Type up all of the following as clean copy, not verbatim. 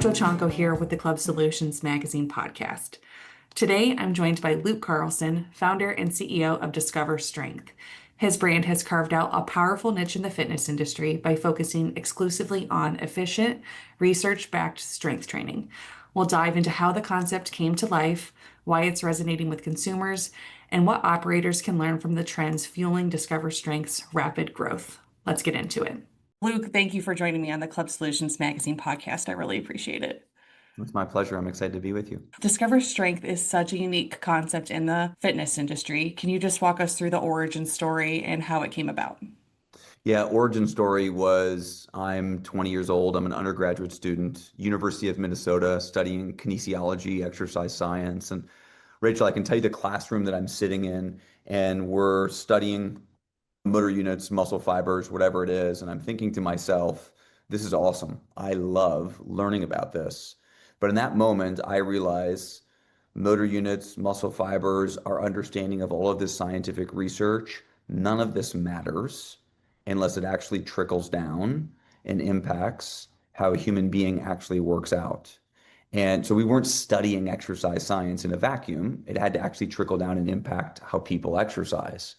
Rachel Chonko here with the Club Solutions Magazine podcast. Today, I'm joined by Luke Carlson, founder and CEO of Discover Strength. His brand has carved out a powerful niche in the fitness industry by focusing exclusively on efficient, research-backed strength training. We'll dive into how the concept came to life, why it's resonating with consumers, and what operators can learn from the trends fueling Discover Strength's rapid growth. Let's get into it. Luke, thank you for joining me on the Club Solutions Magazine podcast. I really appreciate it. It's my pleasure. I'm excited to be with you. Discover Strength is such a unique concept in the fitness industry. Can you just walk us through the origin story and how it came about? Yeah, origin story was I'm 20 years old. I'm an undergraduate student, University of Minnesota, studying kinesiology, exercise science. And Rachel, I can tell you the classroom that I'm sitting in, and we're studying motor units, muscle fibers, whatever it is. And I'm thinking to myself, this is awesome. I love learning about this. But in that moment, I realize motor units, muscle fibers, our understanding of all of this scientific research, none of this matters unless it actually trickles down and impacts how a human being actually works out. And so we weren't studying exercise science in a vacuum. It had to actually trickle down and impact how people exercise.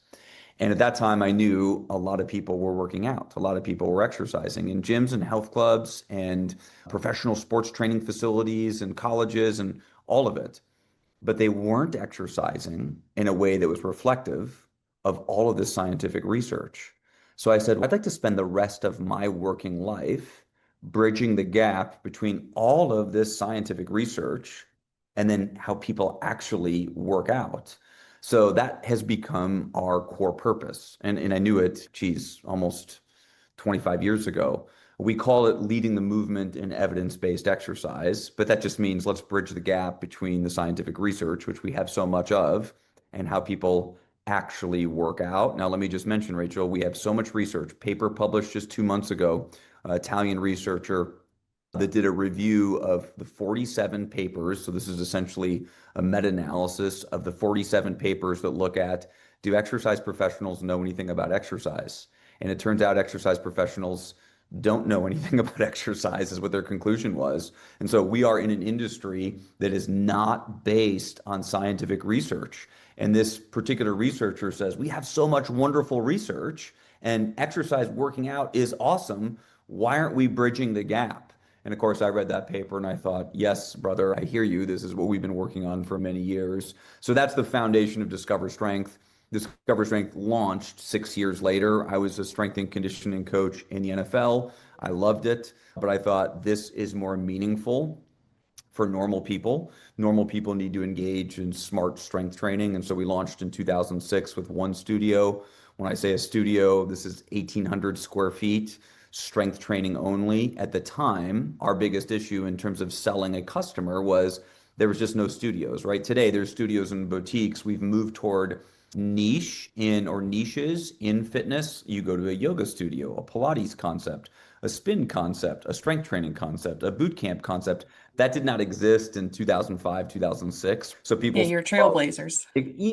And at that time, I knew a lot of people were working out. A lot of people were exercising in gyms and health clubs and professional sports training facilities and colleges and all of it. But they weren't exercising in a way that was reflective of all of this scientific research. So I said, I'd like to spend the rest of my working life bridging the gap between all of this scientific research and then how people actually work out. So that has become our core purpose. And I knew it, almost 25 years ago. We call it leading the movement in evidence-based exercise, but that just means let's bridge the gap between the scientific research, which we have so much of, and how people actually work out. Now, let me just mention, Rachel, we have so much research, paper published just 2 months ago, an Italian researcher that did a review of the 47 papers. So this is essentially a meta-analysis of the 47 papers that look at, do exercise professionals know anything about exercise? And it turns out exercise professionals don't know anything about exercise is what their conclusion was. And so we are in an industry that is not based on scientific research. And this particular researcher says, we have so much wonderful research and exercise working out is awesome. Why aren't we bridging the gap? And of course, I read that paper and I thought, yes, brother, I hear you. This is what we've been working on for many years. So that's the foundation of Discover Strength. Discover Strength launched 6 years later. I was a strength and conditioning coach in the NFL. I loved it, but I thought this is more meaningful for normal people. Normal people need to engage in smart strength training. And so we launched in 2006 with one studio. When I say a studio, this is 1,800 square feet, strength training only. At the time, our biggest issue in terms of selling a customer was there was just no studios, right? Today, there's studios and boutiques. We've moved toward niches in fitness. You go to a yoga studio, a Pilates concept, a spin concept, a strength training concept, a boot camp concept. That did not exist in 2005, 2006. So people, you're trailblazers.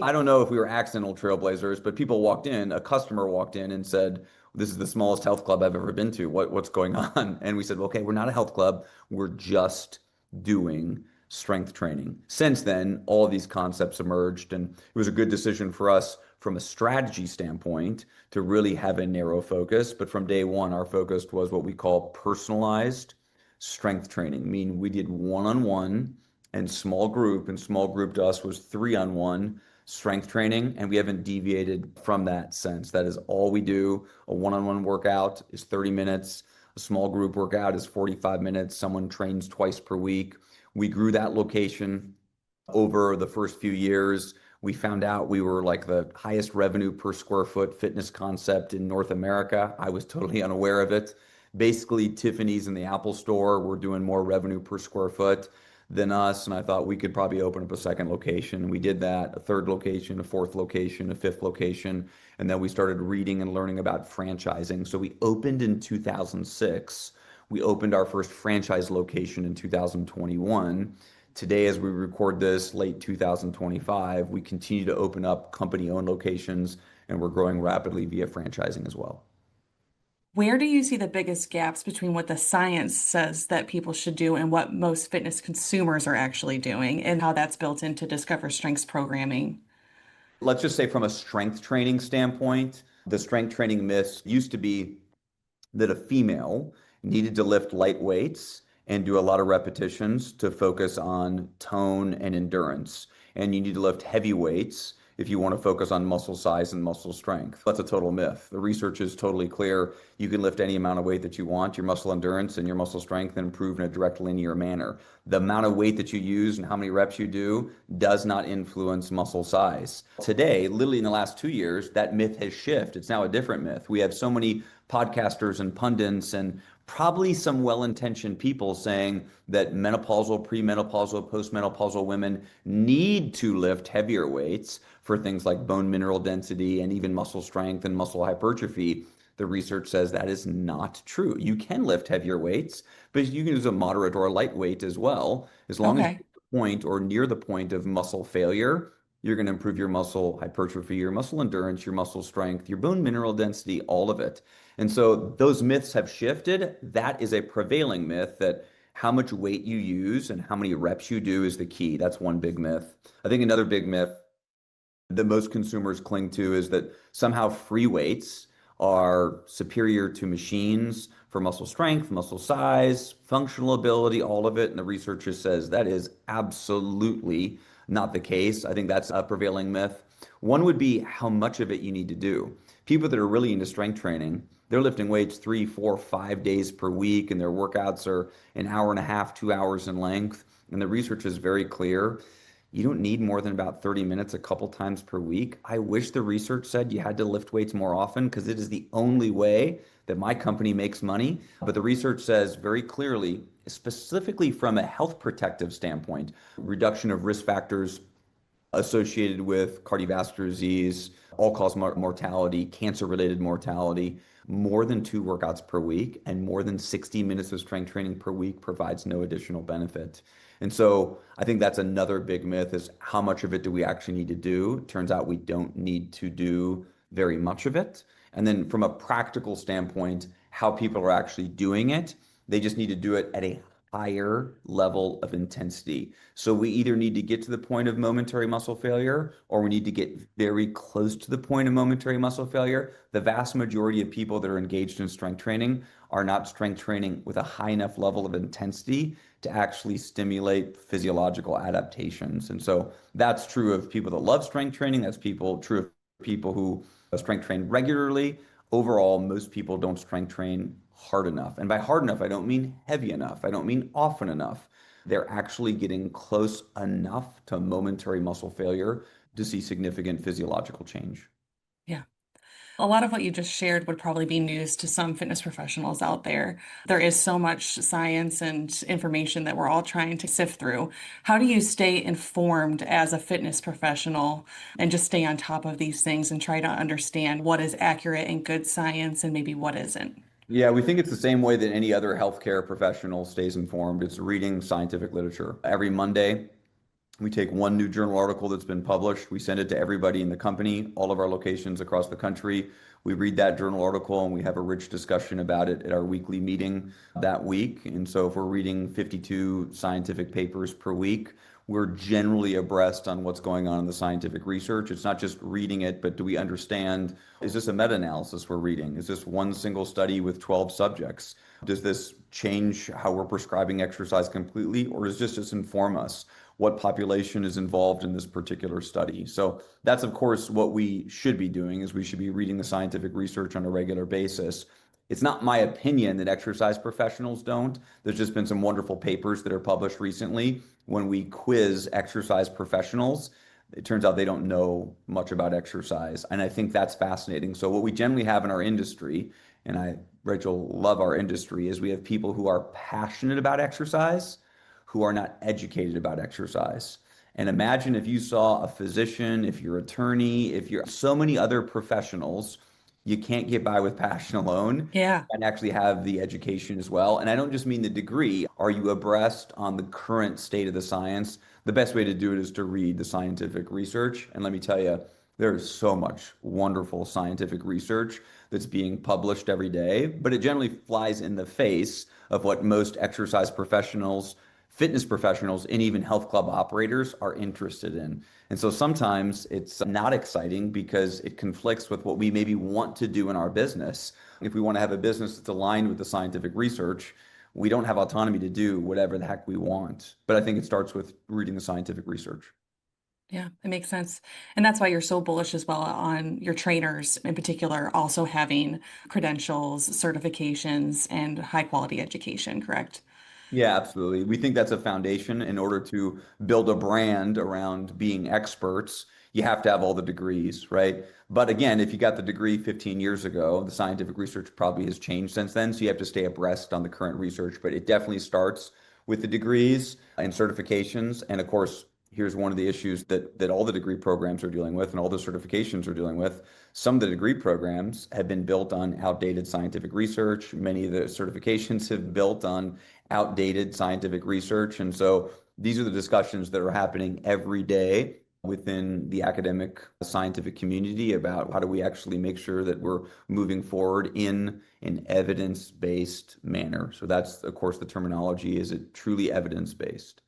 I don't know if we were accidental trailblazers, but people walked in, a customer walked in and said, this is the smallest health club I've ever been to. What's going on? And we said, okay, we're not a health club. We're just doing strength training. Since then, all of these concepts emerged, and it was a good decision for us from a strategy standpoint to really have a narrow focus. But from day one, our focus was what we call personalized strength training, meaning we did one-on-one and small group, and small group to us was 3-on-1 strength training, and we haven't deviated from that since. That is all we do. A one-on-one workout is 30 minutes. A small group workout is 45 minutes. Someone trains twice per week. We grew that location over the first few years. We found out we were like the highest revenue per square foot fitness concept in North America. I was totally unaware of it. Basically, Tiffany's and the Apple Store were doing more revenue per square foot than us. And I thought we could probably open up a second location. We did that, a third location, a fourth location, a fifth location. And then we started reading and learning about franchising. So we opened in 2006. We opened our first franchise location in 2021. Today, as we record this, late 2025, we continue to open up company-owned locations, and we're growing rapidly via franchising as well. Where do you see the biggest gaps between what the science says that people should do and what most fitness consumers are actually doing, and how that's built into Discover Strengths programming? Let's just say from a strength training standpoint, the strength training myths used to be that a female needed to lift light weights and do a lot of repetitions to focus on tone and endurance. And you need to lift heavy weights if you want to focus on muscle size and muscle strength. That's a total myth. The research is totally clear. You can lift any amount of weight that you want. Your muscle endurance and your muscle strength and improve in a direct linear manner. The amount of weight that you use and how many reps you do does not influence muscle size. Today, literally in the last 2 years, that myth has shifted. It's now a different myth. We have so many podcasters and pundits and probably some well-intentioned people saying that menopausal, premenopausal, postmenopausal women need to lift heavier weights for things like bone mineral density and even muscle strength and muscle hypertrophy. The research says that is not true. You can lift heavier weights, but you can use a moderate or a light weight as well. As long as you're Okay. at the point or near the point of muscle failure, you're going to improve your muscle hypertrophy, your muscle endurance, your muscle strength, your bone mineral density, all of it. And so those myths have shifted. That is a prevailing myth that how much weight you use and how many reps you do is the key. That's one big myth. I think another big myth that most consumers cling to is that somehow free weights are superior to machines for muscle strength, muscle size, functional ability, all of it. And the researcher says that is absolutely not the case. I think that's a prevailing myth. One would be how much of it you need to do. People that are really into strength training, they're lifting weights 3, 4, 5 days per week, and their workouts are an hour and a half, 2 hours in length. And the research is very clear. You don't need more than about 30 minutes a couple times per week. I wish the research said you had to lift weights more often because it is the only way that my company makes money. But the research says very clearly, specifically from a health protective standpoint, reduction of risk factors associated with cardiovascular disease, all-cause mortality, cancer-related mortality. More than 2 workouts per week and more than 60 minutes of strength training per week provides no additional benefit. And so I think that's another big myth is how much of it do we actually need to do? Turns out we don't need to do very much of it. And then from a practical standpoint, how people are actually doing it, they just need to do it at a higher level of intensity. So we either need to get to the point of momentary muscle failure or we need to get very close to the point of momentary muscle failure. The vast majority of people that are engaged in strength training are not strength training with a high enough level of intensity to actually stimulate physiological adaptations. And so that's true of people that love strength training. That's true of people who strength train regularly. Overall, most people don't strength train hard enough. And by hard enough, I don't mean heavy enough. I don't mean often enough. They're actually getting close enough to momentary muscle failure to see significant physiological change. Yeah. A lot of what you just shared would probably be news to some fitness professionals out there. There is so much science and information that we're all trying to sift through. How do you stay informed as a fitness professional and just stay on top of these things and try to understand what is accurate and good science and maybe what isn't? Yeah, we think it's the same way that any other healthcare professional stays informed. It's reading scientific literature. Every Monday, we take one new journal article that's been published. We send it to everybody in the company, all of our locations across the country. We read that journal article and we have a rich discussion about it at our weekly meeting that week. And so if we're reading 52 scientific papers per week, we're generally abreast on what's going on in the scientific research. It's not just reading it, but do we understand, is this a meta-analysis we're reading? Is this one single study with 12 subjects? Does this change how we're prescribing exercise completely, or does this just inform us what population is involved in this particular study? So that's, of course, what we should be doing is we should be reading the scientific research on a regular basis. It's not my opinion that exercise professionals don't. There's just been some wonderful papers that are published recently. When we quiz exercise professionals, it turns out they don't know much about exercise. And I think that's fascinating. So what we generally have in our industry, and I, Rachel, love our industry, is we have people who are passionate about exercise, who are not educated about exercise. And imagine if you saw a physician, if you're an attorney, if you're so many other professionals, you can't get by with passion alone Yeah. and actually have the education as well. And I don't just mean the degree. Are you abreast on the current state of the science? The best way to do it is to read the scientific research. And let me tell you, There's so much wonderful scientific research that's being published every day, but it generally flies in the face of what most exercise professionals, fitness professionals, and even health club operators are interested in. And so sometimes it's not exciting because it conflicts with what we maybe want to do in our business. If we want to have a business that's aligned with the scientific research, we don't have autonomy to do whatever the heck we want. But I think it starts with reading the scientific research. Yeah, it makes sense. And that's why you're so bullish as well on your trainers in particular, also having credentials, certifications, and high quality education, correct? Yeah, absolutely. We think that's a foundation in order to build a brand around being experts. You have to have all the degrees, right? But again, if you got the degree 15 years ago, the scientific research probably has changed since then. So you have to stay abreast on the current research. But it definitely starts with the degrees and certifications. And of course, here's one of the issues that all the degree programs are dealing with and all the certifications are dealing with. Some of the degree programs have been built on outdated scientific research. Many of the certifications have built on outdated scientific research. And so these are the discussions that are happening every day within the academic scientific community about how do we actually make sure that we're moving forward in an evidence-based manner. So that's, of course, the terminology. Is it truly evidence-based?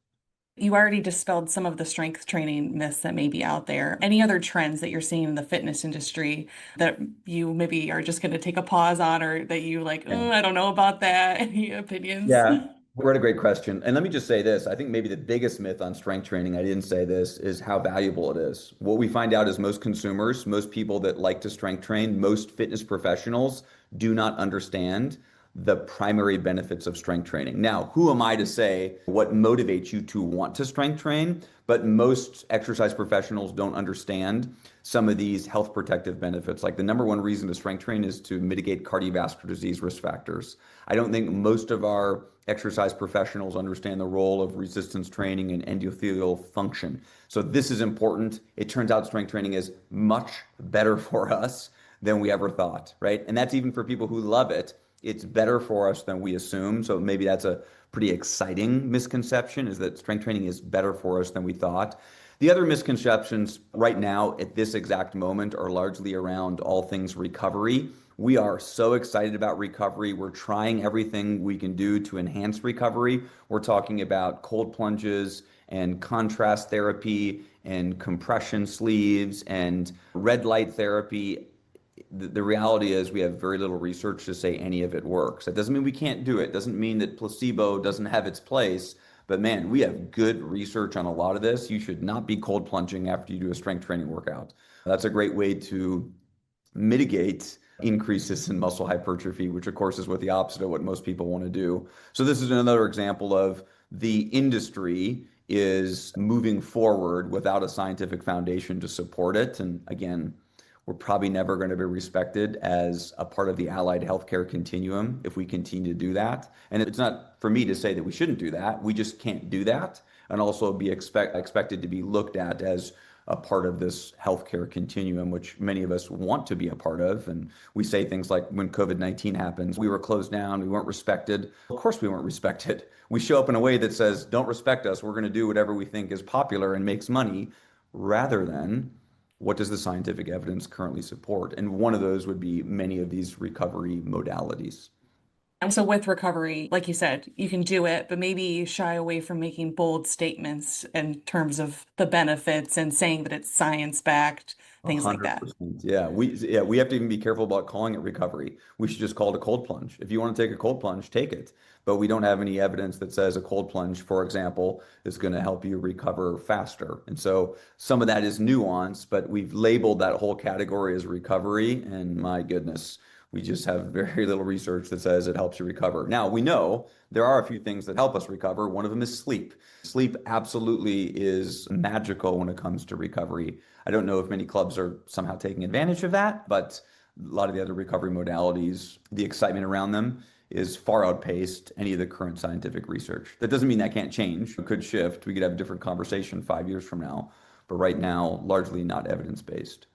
You already dispelled some of the strength training myths that may be out there. Any other trends that you're seeing in the fitness industry that you maybe are just going to take a pause on or that you like, Yeah. oh, I don't know about that. Any opinions? Yeah, what a great question. And let me just say this. I think maybe the biggest myth on strength training, I didn't say this, is how valuable it is. What we find out is most consumers, most people that like to strength train, most fitness professionals do not understand the primary benefits of strength training. Now, who am I to say what motivates you to want to strength train? But most exercise professionals don't understand some of these health protective benefits. Like the number one reason to strength train is to mitigate cardiovascular disease risk factors. I don't think most of our exercise professionals understand the role of resistance training and endothelial function. So this is important. It turns out strength training is much better for us than we ever thought, right? And that's even for people who love it. It's better for us than we assume. So maybe that's a pretty exciting misconception, is that strength training is better for us than we thought. The other misconceptions right now at this exact moment are largely around all things recovery. We are so excited about recovery. We're trying everything we can do to enhance recovery. We're talking about cold plunges and contrast therapy and compression sleeves and red light therapy. The reality is we have very little research to say any of it works. That doesn't mean we can't do it. It doesn't mean that placebo doesn't have its place. But man, we have good research on a lot of this. You should not be cold plunging after you do a strength training workout. That's a great way to mitigate increases in muscle hypertrophy, which of course is what the opposite of what most people want to do. So this is another example of the industry is moving forward without a scientific foundation to support it. And again, we're probably never going to be respected as a part of the allied healthcare continuum if we continue to do that. And it's not for me to say that we shouldn't do that. We just can't do that and also be expected to be looked at as a part of this healthcare continuum, which many of us want to be a part of. And we say things like when COVID-19 happens, we were closed down, we weren't respected. Of course, we weren't respected. We show up in a way that says, don't respect us. We're going to do whatever we think is popular and makes money, rather than what does the scientific evidence currently support? And one of those would be many of these recovery modalities. And so with recovery, like you said, you can do it, but maybe shy away from making bold statements in terms of the benefits and saying that it's science backed, A things like hundred that. percent. Yeah, we have to even be careful about calling it recovery. We should just call it a cold plunge. If you want to take a cold plunge, take it. But we don't have any evidence that says a cold plunge, for example, is going to help you recover faster. And so some of that is nuance, but we've labeled that whole category as recovery. And my goodness, we just have very little research that says it helps you recover. Now, we know there are a few things that help us recover. One of them is sleep. Sleep absolutely is magical when it comes to recovery. I don't know if many clubs are somehow taking advantage of that, but a lot of the other recovery modalities, the excitement around them is far outpaced any of the current scientific research. That doesn't mean that can't change. It could shift. We could have a different conversation 5 years from now, but right now, largely not evidence-based.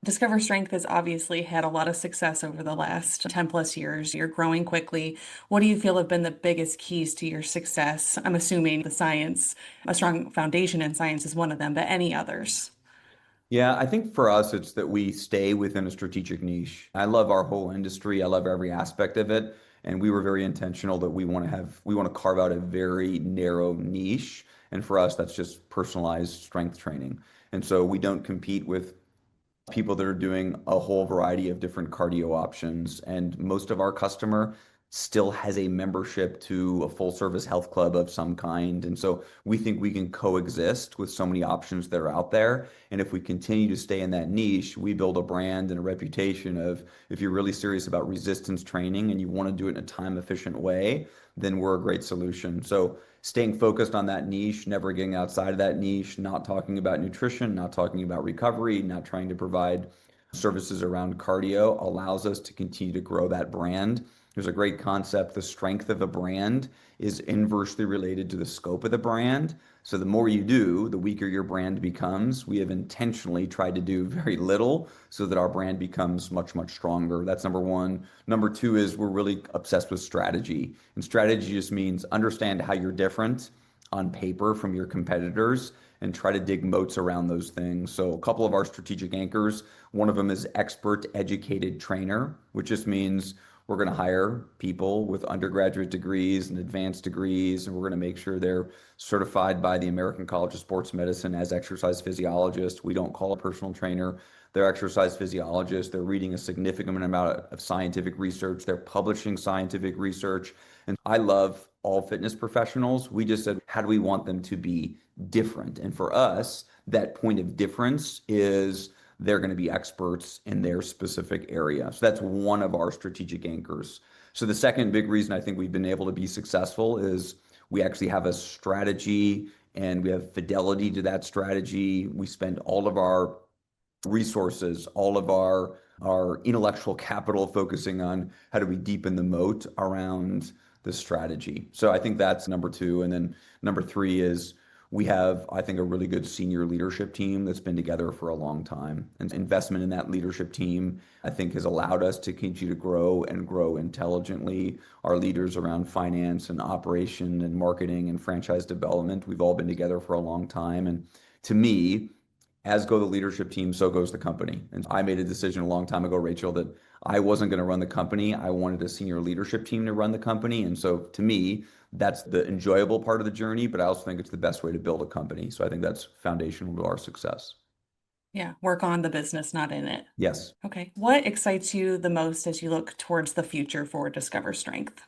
Discover Strength has obviously had a lot of success over the last 10 plus years. You're growing quickly. What do you feel have been the biggest keys to your success? I'm assuming the science, a strong foundation in science is one of them, but any others? Yeah, I think for us, it's that we stay within a strategic niche. I love our whole industry. I love every aspect of it. And we were very intentional that we want to carve out a very narrow niche. And for us, that's just personalized strength training. And so we don't compete with people that are doing a whole variety of different cardio options. And most of our customer still has a membership to a full service health club of some kind. And so we think we can coexist with so many options that are out there. And if we continue to stay in that niche, we build a brand and a reputation of if you're really serious about resistance training and you want to do it in a time efficient way, then we're a great solution. So staying focused on that niche, never getting outside of that niche, not talking about nutrition, not talking about recovery, not trying to provide services around cardio allows us to continue to grow that brand. There's a great concept. The strength of a brand is inversely related to the scope of the brand. So the more you do, the weaker your brand becomes. We have intentionally tried to do very little so that our brand becomes much, much stronger. That's number one. Number two is we're really obsessed with strategy. And strategy just means understand how you're different on paper from your competitors and try to dig moats around those things. So a couple of our strategic anchors, one of them is expert educated trainer, which just means we're going to hire people with undergraduate degrees and advanced degrees, and we're going to make sure they're certified by the American College of Sports Medicine as exercise physiologists. We don't call a personal trainer. They're exercise physiologists. They're reading a significant amount of scientific research. They're publishing scientific research. And I love all fitness professionals. We just said, how do we want them to be different? And for us, that point of difference is they're going to be experts in their specific area. So that's one of our strategic anchors. So the second big reason I think we've been able to be successful is we actually have a strategy and we have fidelity to that strategy. We spend all of our resources, all of our intellectual capital focusing on how do we deepen the moat around the strategy. So I think that's number two. And then number three is we have, I think, a really good senior leadership team that's been together for a long time. And investment in that leadership team, I think, has allowed us to continue to grow and grow intelligently. Our leaders around finance and operation and marketing and franchise development, we've all been together for a long time. And to me, as go the leadership team, so goes the company. And I made a decision a long time ago, Rachel, that I wasn't going to run the company. I wanted a senior leadership team to run the company. And so to me, that's the enjoyable part of the journey, but I also think it's the best way to build a company. So I think that's foundational to our success. Yeah, work on the business, not in it. Yes. Okay. What excites you the most as you look towards the future for Discover Strength?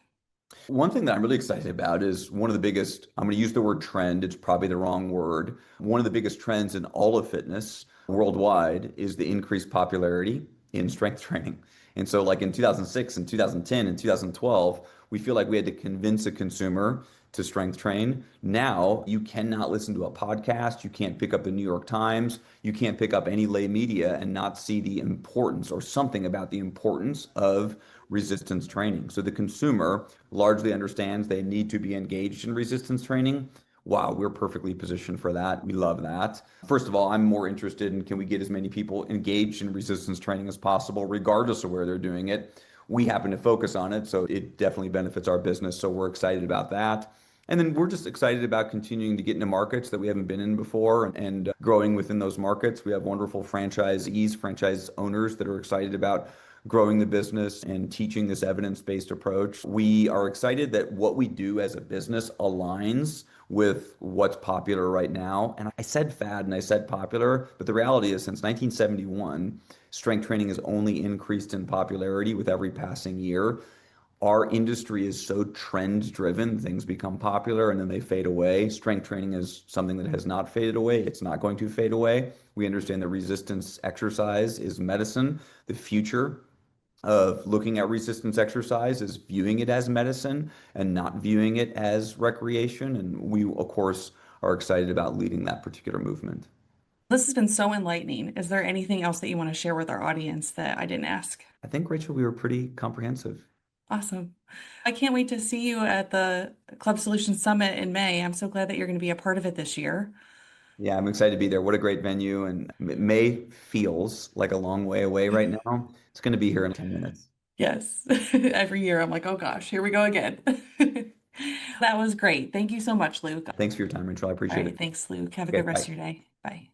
One thing that I'm really excited about is one of the biggest, I'm going to use the word trend, it's probably the wrong word. One of the biggest trends in all of fitness worldwide is the increased popularity in strength training. And so, like in 2006 and 2010 and 2012, we feel like we had to convince a consumer to strength train. Now, you cannot listen to a podcast, you can't pick up the New York Times, you can't pick up any lay media and not see the importance or something about the importance of resistance training. So the consumer largely understands they need to be engaged in resistance training. Wow, we're perfectly positioned for that. We love that. First of all, I'm more interested in can we get as many people engaged in resistance training as possible, regardless of where they're doing it. We happen to focus on it, so it definitely benefits our business. So we're excited about that. And then we're just excited about continuing to get into markets that we haven't been in before and growing within those markets. We have wonderful franchisees, franchise owners that are excited about growing the business and teaching this evidence-based approach. We are excited that what we do as a business aligns with what's popular right now. And I said fad and I said popular, but the reality is since 1971, strength training has only increased in popularity with every passing year. Our industry is so trend driven, things become popular and then they fade away. Strength training is something that has not faded away. It's not going to fade away. We understand that resistance exercise is medicine. The future of looking at resistance exercise is viewing it as medicine and not viewing it as recreation. And we, of course, are excited about leading that particular movement. This has been so enlightening. Is there anything else that you want to share with our audience that I didn't ask? I think, Rachel, we were pretty comprehensive. Awesome. I can't wait to see you at the Club Solutions Summit in May. I'm so glad that you're going to be a part of it this year. Yeah, I'm excited to be there. What a great venue. And May feels like a long way away right now. It's going to be here in 10 minutes. Yes. Every year I'm like, oh gosh, here we go again. That was great. Thank you so much, Luke. Thanks for your time, Rachel. I All appreciate right. it. Thanks, Luke. Have a Okay, good rest bye. of your day. Bye.